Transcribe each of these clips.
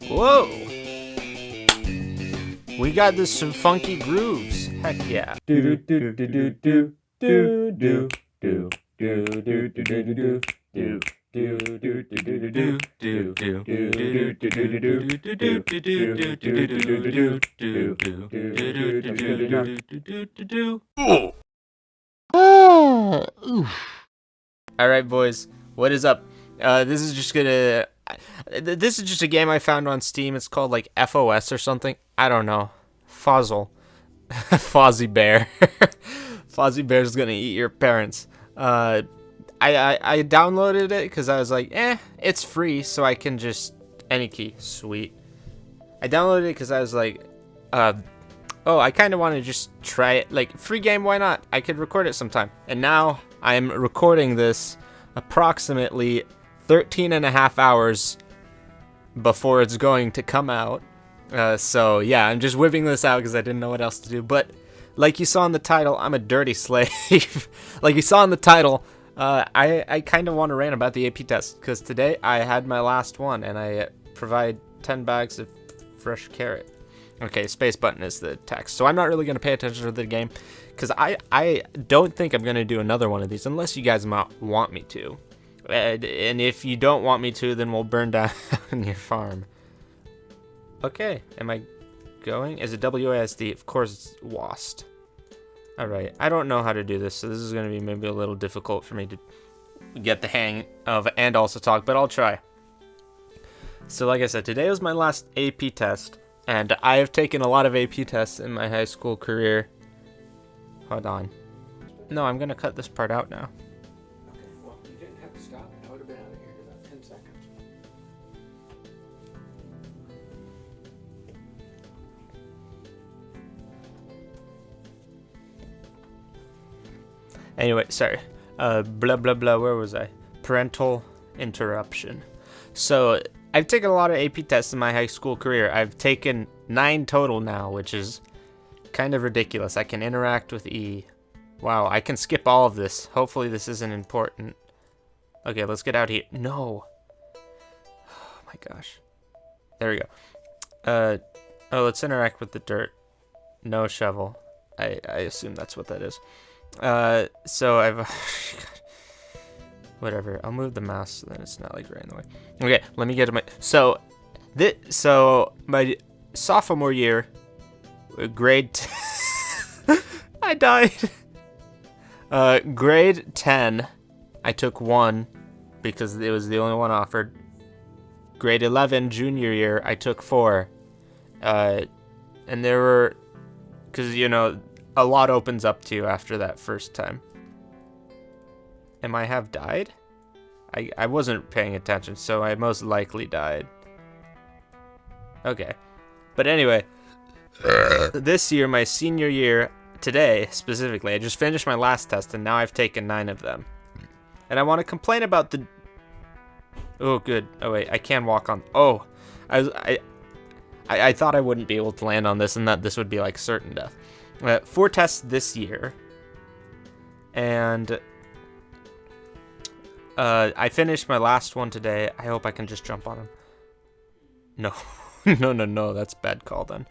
Whoa! We got this some funky grooves. Heck yeah. Do do do do do do do do do do do do do. All right, boys. What is up? This is just a game I found on Steam. It's called like FOS or something. I don't know. Fuzzle. Fozzie Bear. Fozzie Bear's gonna eat your parents. I downloaded it because I was like, it's free, so I can just any key. Sweet. I downloaded it because I was like, I kind of want to just try it. Like, free game, why not? I could record it sometime. And now I'm recording this approximately 13 and a half hours before it's going to come out. So yeah, I'm just whipping this out because I didn't know what else to do. But like you saw in the title, I'm a dirty slave. Like you saw in the title, I kind of want to rant about the AP test because today I had my last one and I provide 10 bags of fresh carrot. Okay, space button is the text. So I'm not really going to pay attention to the game because I don't think I'm going to do another one of these unless you guys want me to. And if you don't want me to, then we'll burn down your farm. Okay, am I going? Is it WASD? Of course it's WASD. Alright, I don't know how to do this, so this is going to be maybe a little difficult for me to get the hang of and also talk, but I'll try. So like I said, today was my last AP test, and I have taken a lot of AP tests in my high school career. Hold on. No, I'm going to cut this part out now. Okay, well, you didn't have to stop it. I would have been out of here in about 10 seconds. Anyway, sorry. Blah, blah, blah. Where was I? Parental interruption. So, I've taken a lot of AP tests in my high school career. I've taken 9 total now, which is kind of ridiculous. I can interact with E. Wow, I can skip all of this. Hopefully this isn't important. Okay, let's get out here. No. Oh my gosh. There we go. Let's interact with the dirt. No shovel. I assume that's what that is. So I've whatever. I'll move the mouse so that it's not like right in the way. Okay, let me get to my so my sophomore year, grade I died. Grade 10, I took 1 because it was the only one offered. Grade 11, junior year, I took 4. And there were, because a lot opens up to you after that first time. Am I have died? I wasn't paying attention, so I most likely died. Okay. But anyway, this year, my senior year, today specifically, I just finished my last test, and now I've taken 9 of them. And I want to complain about the... Oh, good. Oh, wait, I can walk on... Oh, I thought I wouldn't be able to land on this, and that this would be, like, certain death. 4 tests this year, and I finished my last one today. I hope I can just jump on him. No, no, that's a bad call then.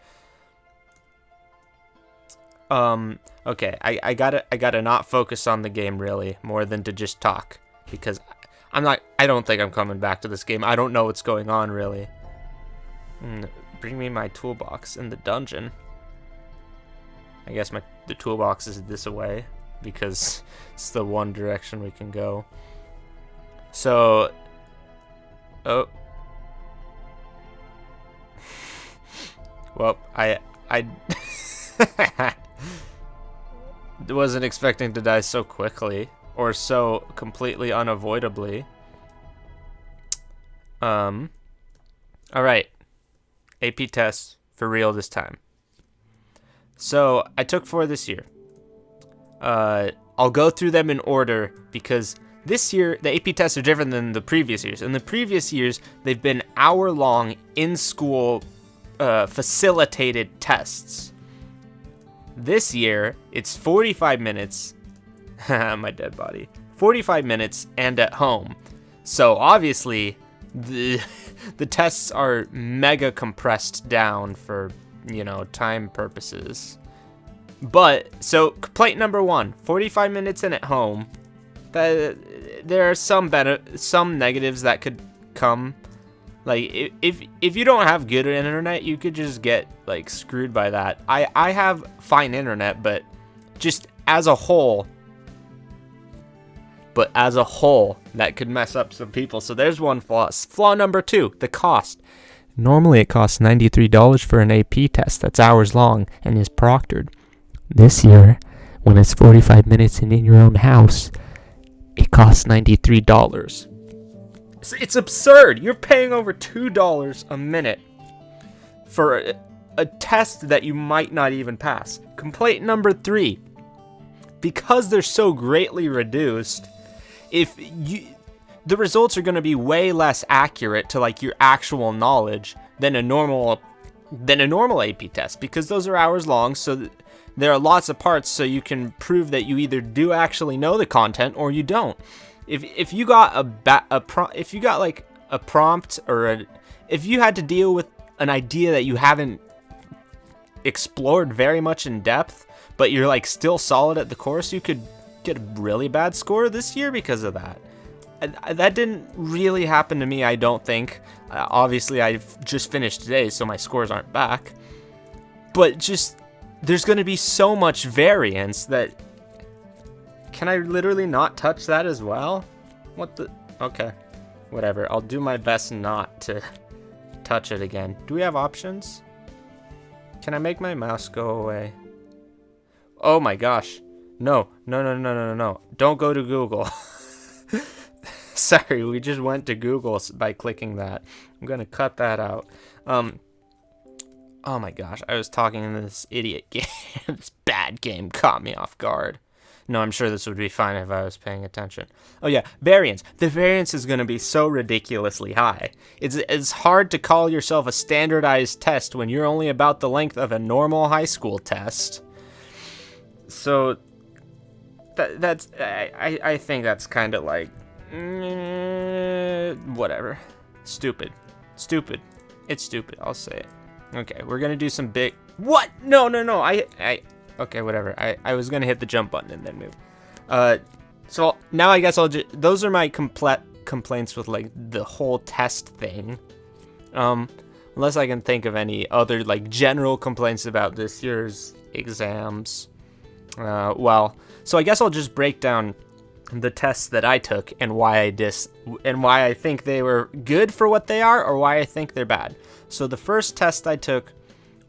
Okay, I gotta not focus on the game really, more than to just talk, because I don't think I'm coming back to this game. I don't know what's going on really. Bring me my toolbox in the dungeon. I guess the toolbox is this way because it's the one direction we can go. So, well, I wasn't expecting to die so quickly or so completely unavoidably. All right, AP tests for real this time. So, I took 4 this year. I'll go through them in order because this year, the AP tests are different than the previous years. In the previous years, they've been hour-long, in-school, facilitated tests. This year, it's 45 minutes. My dead body. 45 minutes and at home. So, obviously, the the tests are mega compressed down for, time purposes. But so complaint number 1, 45 minutes in at home. There are some negatives that could come. Like if you don't have good internet, you could just get like screwed by that. I have fine internet, but just as a whole, that could mess up some people. So there's one flaw. Flaw number 2, the cost. Normally it costs $93 for an AP test that's hours long and is proctored. This year, when it's 45 minutes and in your own house, it costs $93. It's absurd. You're paying over $2 a minute for a test that you might not even pass. Complaint number 3. Because they're so greatly reduced, the results are going to be way less accurate to like your actual knowledge than a normal AP test, because those are hours long. So there are lots of parts, so you can prove that you either do actually know the content or you don't. If you got if you got like a prompt if you had to deal with an idea that you haven't explored very much in depth, but you're like still solid at the course, you could get a really bad score this year because of that. That didn't really happen to me, I don't think. Obviously, I've just finished today, so my scores aren't back. But just there's going to be so much variance that. Can I literally not touch that as well? What the? Okay. Whatever. I'll do my best not to touch it again. Do we have options? Can I make my mouse go away? Oh my gosh. No. Don't go to Google. Sorry, we just went to Google by clicking that. I'm going to cut that out. Oh my gosh. I was talking in this idiot game. This bad game caught me off guard. No, I'm sure this would be fine if I was paying attention. Oh yeah, variance. The variance is going to be so ridiculously high. It's hard to call yourself a standardized test when you're only about the length of a normal high school test. So that's I think that's kind of like whatever. Stupid. It's stupid. I'll say it. Okay, we're gonna do some big. What? No. Okay, whatever. I was gonna hit the jump button and then move. So now I guess I'll just. Those are my complaints with like the whole test thing. Unless I can think of any other like general complaints about this year's exams. So I guess I'll just break down the tests that I took and why I think they were good for what they are, or why I think they're bad. So the first test I took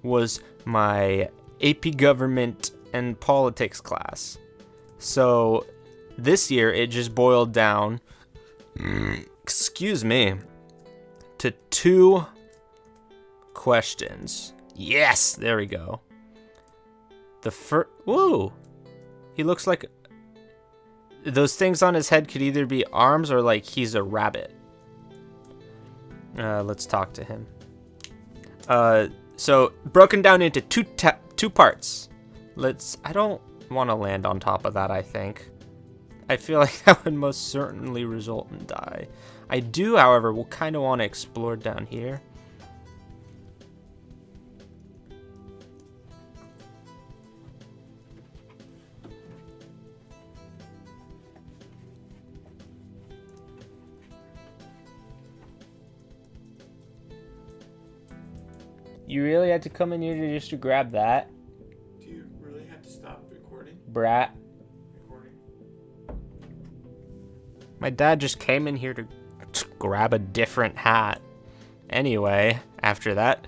was my AP Government and Politics class. So this year it just boiled down, excuse me, to 2 questions. Yes, there we go. The first, woo, he looks like those things on his head could either be arms or like he's a rabbit. Let's talk to him. So broken down into two parts. I don't want to land on top of that, I think. I feel like that would most certainly result in die. I do, however, will kind of want to explore down here. You really had to come in here just to grab that? Do you really have to stop recording? Brat. Recording? My dad just came in here to grab a different hat. Anyway, after that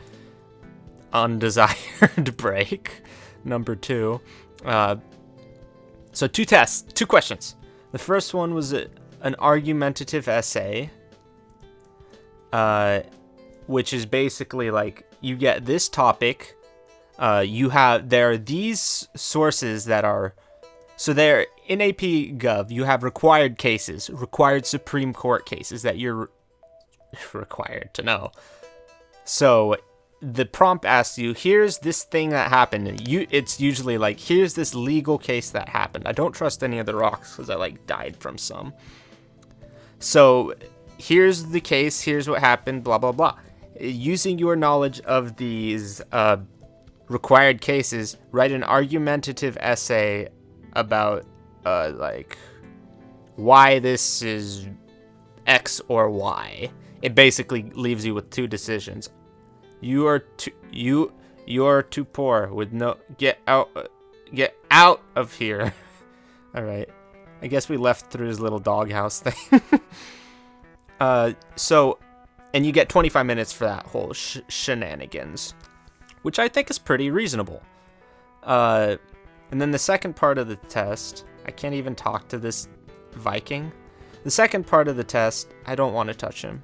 undesired break, number 2. So 2 tests, 2 questions. The first one was an argumentative essay, which is basically like, you get this topic, there are these sources that are, so they're in AP Gov, you have required cases, required Supreme Court cases that you're required to know. So the prompt asks you, here's this thing that happened, and it's usually like, here's this legal case that happened. I don't trust any of the rocks because I like died from some. So here's the case, here's what happened, blah, blah, blah. Using your knowledge of these required cases, write an argumentative essay about, like, why this is X or Y. It basically leaves you with two decisions. You are too poor with no get out of here. All right. I guess we left through his little doghouse thing. And you get 25 minutes for that whole shenanigans, which I think is pretty reasonable. And then the second part of the test, I can't even talk to this Viking. The second part of the test, I don't want to touch him.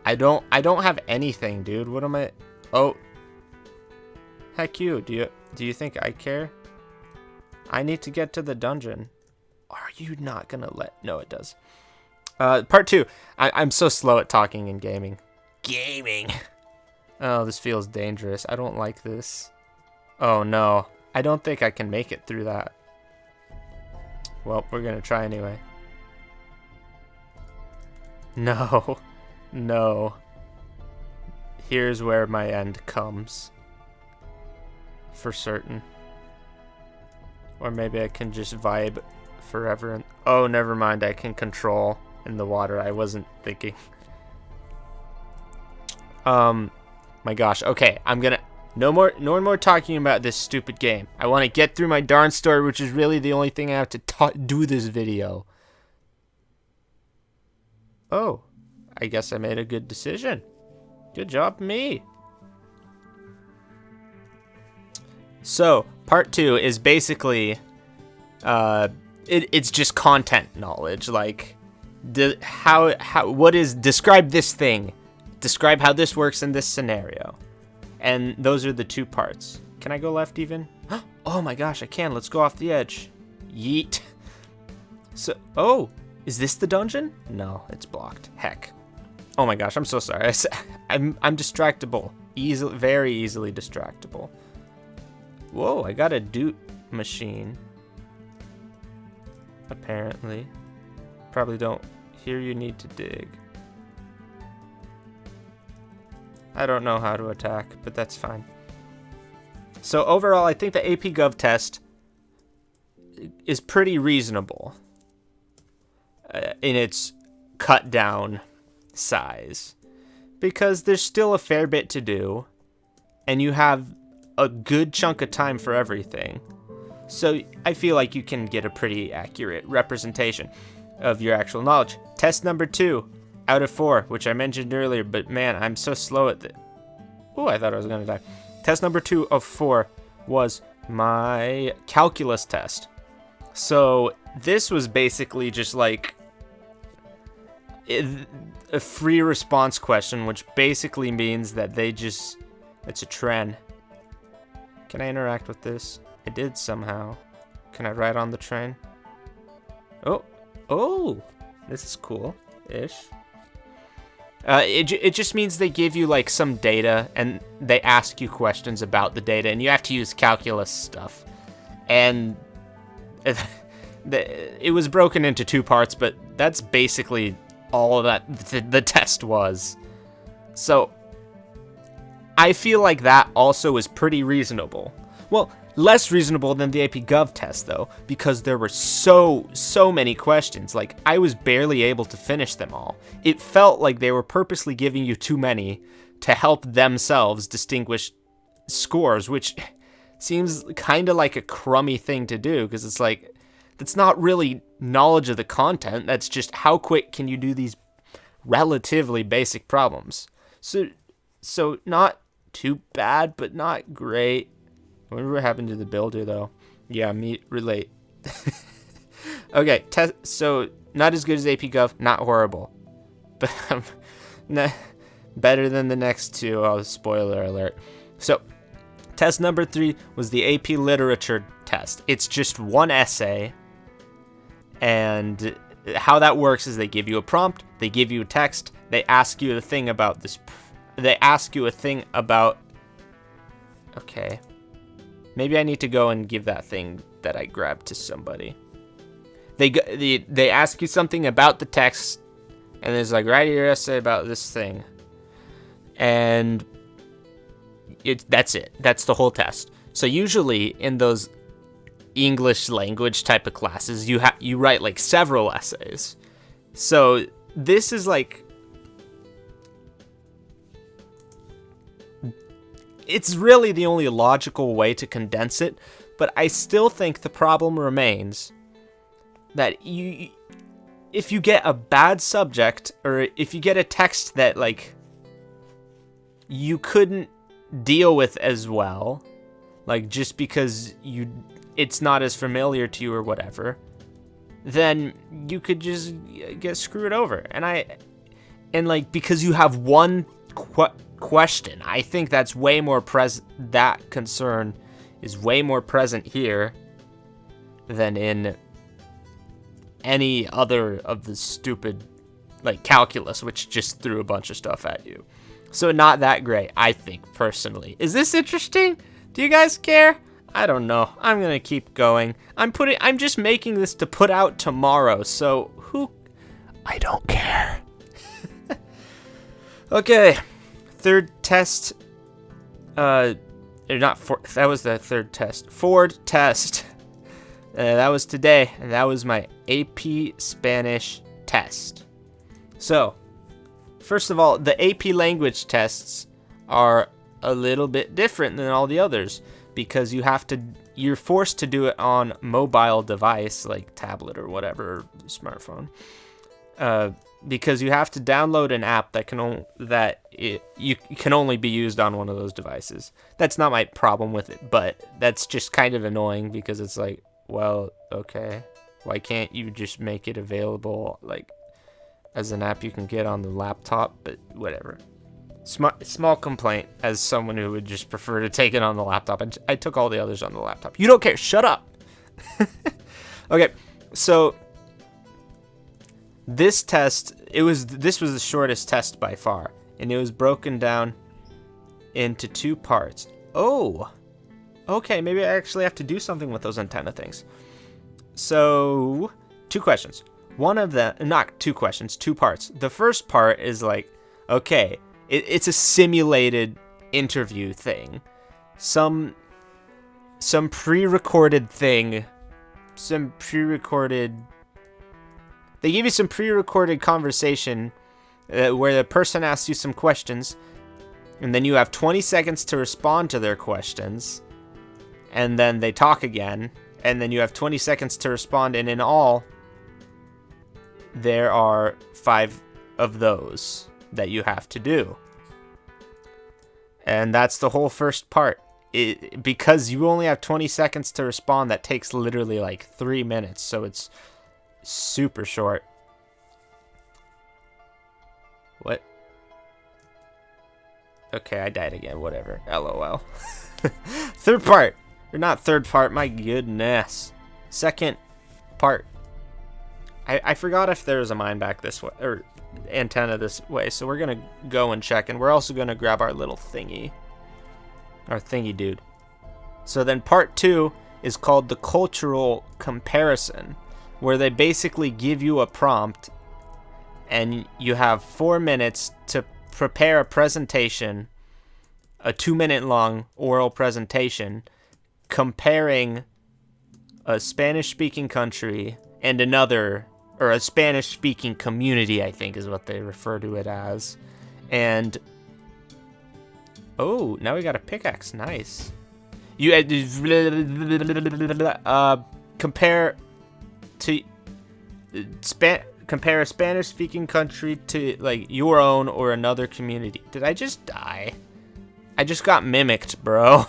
I don't have anything, dude. What am I? Oh. Heck you. Do you think I care? I need to get to the dungeon. Are you not gonna let? No, it does. Part 2. I'm so slow at talking and gaming. Gaming. Oh, this feels dangerous. I don't like this. Oh no. I don't think I can make it through that. Well, we're gonna try anyway. No. No. Here's where my end comes. For certain. Or maybe I can just vibe forever. And oh, never mind. I can control in the water. I wasn't thinking. My gosh. Okay, I'm gonna... No more talking about this stupid game. I want to get through my darn story, which is really the only thing I have to do this video. Oh. I guess I made a good decision. Good job, me. So, part 2 is basically, it's just content knowledge. Like, describe this thing. Describe how this works in this scenario. And those are the 2 parts. Can I go left even? Oh my gosh, I can. Let's go off the edge. Yeet. So, oh, is this the dungeon? No, it's blocked. Heck. Oh my gosh, I'm so sorry. I'm distractible. Very easily distractible. Whoa, I got a doot machine. Apparently. Probably don't. Here you need to dig. I don't know how to attack, but that's fine. So overall, I think the AP Gov test is pretty reasonable in its cut down size, because there's still a fair bit to do and you have a good chunk of time for everything. So I feel like you can get a pretty accurate representation of your actual knowledge. Test number 2 out of 4, which I mentioned earlier, but man, I'm so slow at it. Oh, I thought I was gonna die. Test number 2 of 4 was my calculus test. So this was basically just like a free response question, which basically means that it's a trend. Can I interact with this? I did somehow. Can I ride on the train? Oh, this is cool-ish. It just means they give you like some data and they ask you questions about the data and you have to use calculus stuff. And it was broken into 2 parts, but that's basically all that the test was. So I feel like that also is pretty reasonable. Well, less reasonable than the AP Gov test though, because there were so many questions. Like, I was barely able to finish them all. It felt like they were purposely giving you too many to help themselves distinguish scores, which seems kind of like a crummy thing to do, because it's like, that's not really knowledge of the content. That's just how quick can you do these relatively basic problems. So not too bad, but not great. I wonder what happened to the builder, though. Yeah, relate. Okay, so not as good as AP Gov, not horrible. But better than the next 2. Oh, spoiler alert. So, test number 3 was the AP Literature test. It's just 1 essay. And how that works is they give you a prompt, they give you a text, they ask you a thing about this. They ask you a thing about... Okay. Maybe I need to go and give that thing that I grabbed to somebody. They ask you something about the text And it's like, write your essay about this thing. And that's it. That's the whole test. So usually in those English language type of classes, you write like several essays. So this is like, it's really the only logical way to condense it, but I still think the problem remains that if you get a bad subject, or if you get a text that like you couldn't deal with as well, like just because it's not as familiar to you or whatever, then you could just get screwed over. And like, because you have one question, I think that's way more present. That concern is way more present here than in any other of the stupid, like, calculus, which just threw a bunch of stuff at you. So not that great, I think, personally. Is this interesting? Do you guys care? I don't know. I'm gonna keep going. I'm just making this to put out tomorrow, so I don't care. Okay. Third test. That was the third test. Ford test. That was today, and that was my AP Spanish test. So, first of all, the AP language tests are a little bit different than all the others, because you're forced to do it on mobile device, like tablet or whatever, smartphone. Because you have to download an app that can only be used on one of those devices. That's not my problem with it, but that's just kind of annoying, because it's like, well, okay, why can't you just make it available like as an app you can get on the laptop? But whatever. Small complaint as someone who would just prefer to take it on the laptop. I took all the others on the laptop. You don't care. Shut up. Okay, so this test, this was the shortest test by far, and it was broken down into 2 parts. Oh, okay, maybe I actually have to do something with those antenna things. So, 2 questions. One of them, not 2 questions, 2 parts. The first part is like, okay, it's a simulated interview thing. Some pre-recorded thing. They give you some pre-recorded conversation where the person asks you some questions, and then you have 20 seconds to respond to their questions, and then they talk again, and then you have 20 seconds to respond, and in all, there are 5 of those that you have to do. And that's the whole first part. Because you only have 20 seconds to respond, that takes literally like 3 minutes, so it's super short. What? Okay, I died again, whatever. LOL. Third part. Or not third part, my goodness. Second part. I forgot if there was a mine back this way, or antenna this way, so we're gonna go and check, and we're also gonna grab our little thingy. Our thingy dude. So then part 2 is called the cultural comparison, where they basically give you a prompt, and you have 4 minutes to prepare a presentation, a 2-minute long oral presentation, comparing a Spanish-speaking country and another, or a Spanish-speaking community, I think is what they refer to it as. And oh, now we got a pickaxe. Nice. You compare a Spanish-speaking country to like your own or another community. Did I just die? I just got mimicked, bro.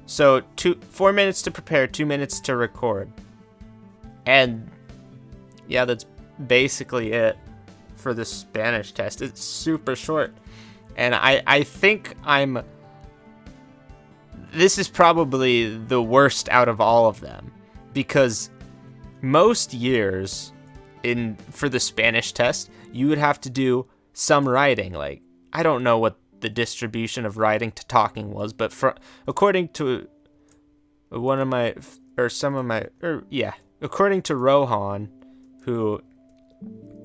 So 4 minutes to prepare, 2 minutes to record. And yeah, that's basically it for the Spanish test. It's super short. And I think this is probably the worst out of all of them, because most years for the Spanish test, you would have to do some writing. Like, I don't know what the distribution of writing to talking was, but according to according to Rohan, who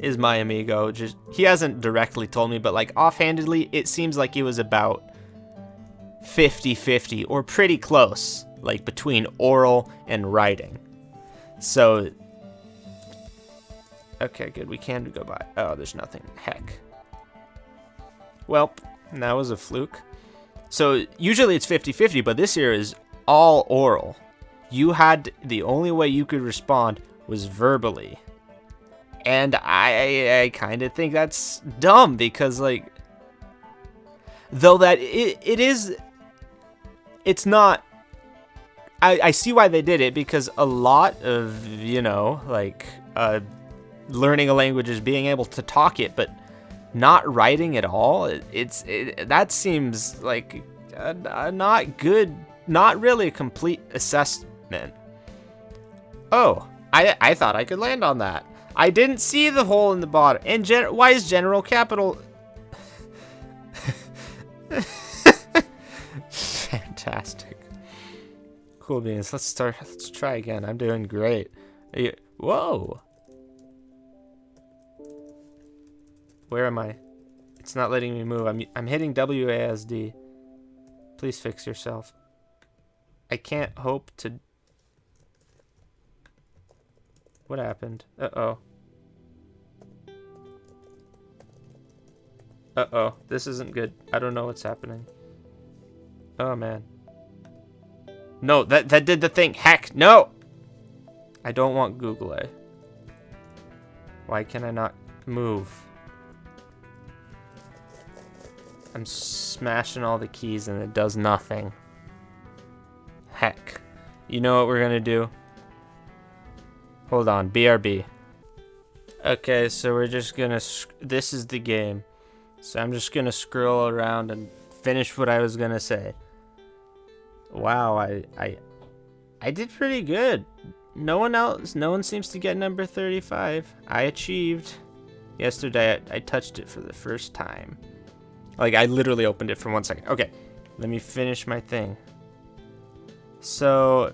is my amigo. Just he hasn't directly told me, but like offhandedly, it seems like it was about 50-50 or pretty close, like between oral and writing. So, okay, good. We can go by. Oh, there's nothing. Heck. Well, that was a fluke. So usually it's 50-50, but this year is all oral. The only way you could respond was verbally. And I kind of think that's dumb because, like, though that it's not, I see why they did it, because a lot of, learning a language is being able to talk it, but not writing at all. That seems like not good, not really a complete assessment. Oh, I thought I could land on that. I didn't see the hole in the bottom. And why is general capital? Fantastic. Cool beans. Let's try again. I'm doing great. Whoa. Where am I? It's not letting me move. I'm hitting WASD. Please fix yourself. I can't hope to. What happened? Uh-oh. Uh-oh. This isn't good. I don't know what's happening. Oh, man. No, that did the thing. Heck, no! I don't want Google A. Why can I not move? I'm smashing all the keys and it does nothing. Heck. You know what we're gonna do? Hold on, BRB. Okay, so we're just gonna, this is the game. So I'm just gonna scroll around and finish what I was gonna say. Wow, I did pretty good. No one seems to get number 35. I achieved. Yesterday, I touched it for the first time. Like, I literally opened it for 1 second. Okay, let me finish my thing. So,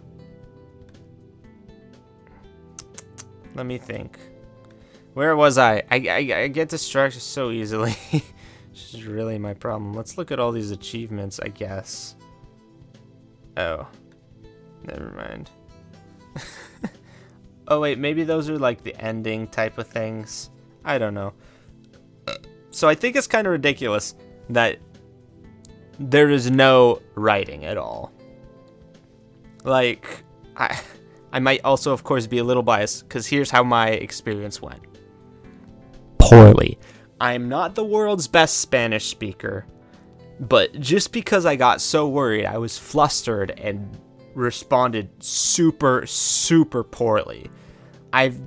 let me think. Where was I? I get distracted so easily. This is really my problem. Let's look at all these achievements, I guess. Oh. Never mind. Oh, wait, maybe those are like the ending type of things. I don't know. So I think it's kind of ridiculous that there is no writing at all. Like, I might also, of course, be a little biased, because here's how my experience went. Poorly. I'm not the world's best Spanish speaker, but just because I got so worried, I was flustered and responded super, super poorly. I've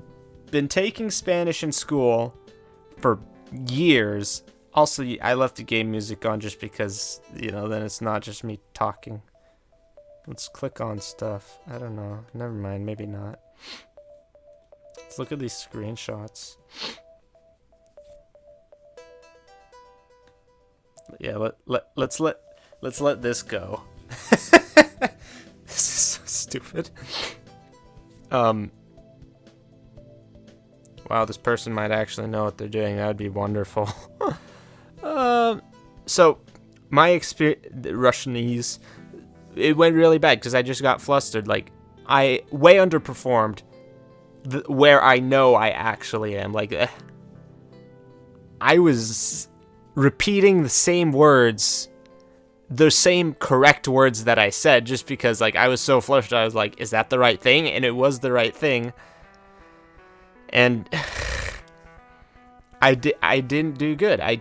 been taking Spanish in school for years. Also, I left the game music on just because, then it's not just me talking. Let's click on stuff. I don't know. Never mind. Maybe not. Let's look at these screenshots. Yeah, let's let this go. This is so stupid. Wow, this person might actually know what they're doing. That would be wonderful. So my experience, Russianese, it went really bad because I just got flustered. Like, I way underperformed where I know I actually am. Like, I was repeating the same words, the same correct words that I said, just because, like, I was so flustered. I was like, is that the right thing? And it was the right thing. And I didn't do good. I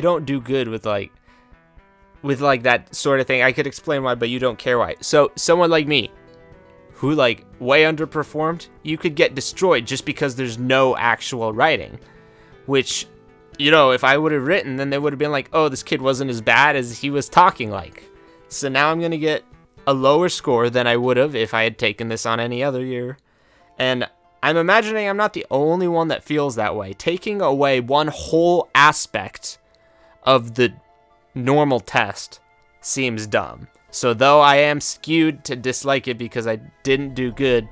don't do good with that sort of thing. I could explain why, but you don't care why. So someone like me, who like way underperformed, you could get destroyed just because there's no actual writing. Which, if I would have written, then they would have been like, oh, this kid wasn't as bad as he was talking like. So now I'm going to get a lower score than I would have if I had taken this on any other year. And I'm imagining I'm not the only one that feels that way. Taking away one whole aspect of the normal test seems dumb. So though I am skewed to dislike it because I didn't do good,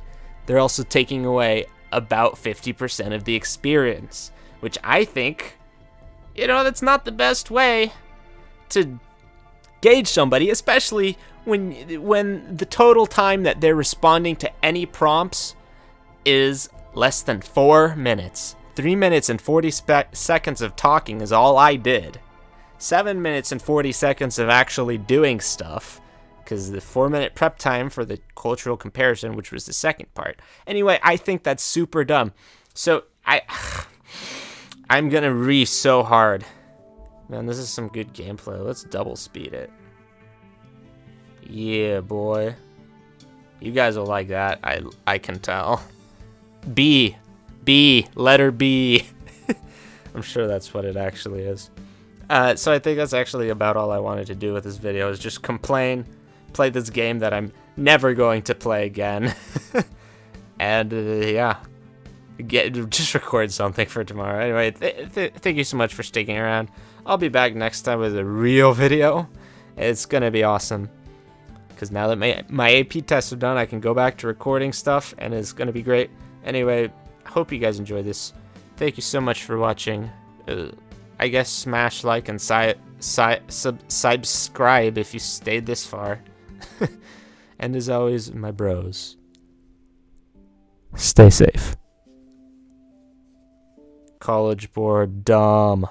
they're also taking away about 50% of the experience, which I think, that's not the best way to gauge somebody, especially when the total time that they're responding to any prompts is less than 4 minutes. 3 minutes and 40 seconds of talking is all I did. 7 minutes and 40 seconds of actually doing stuff, because the 4-minute prep time for the cultural comparison, which was the second part. Anyway, I think that's super dumb. So I'm gonna so hard. Man, this is some good gameplay. Let's double speed it. Yeah, boy. You guys will like that. I can tell. B, letter B. I'm sure that's what it actually is. So I think that's actually about all I wanted to do with this video, is just complain, play this game that I'm never going to play again, and yeah, just record something for tomorrow. Anyway, thank you so much for sticking around. I'll be back next time with a real video. It's gonna be awesome, because now that my AP tests are done, I can go back to recording stuff, and it's gonna be great. Anyway, I hope you guys enjoyed this. Thank you so much for watching. I guess smash like and subscribe if you stayed this far. And as always, my bros, stay safe. College board dumb.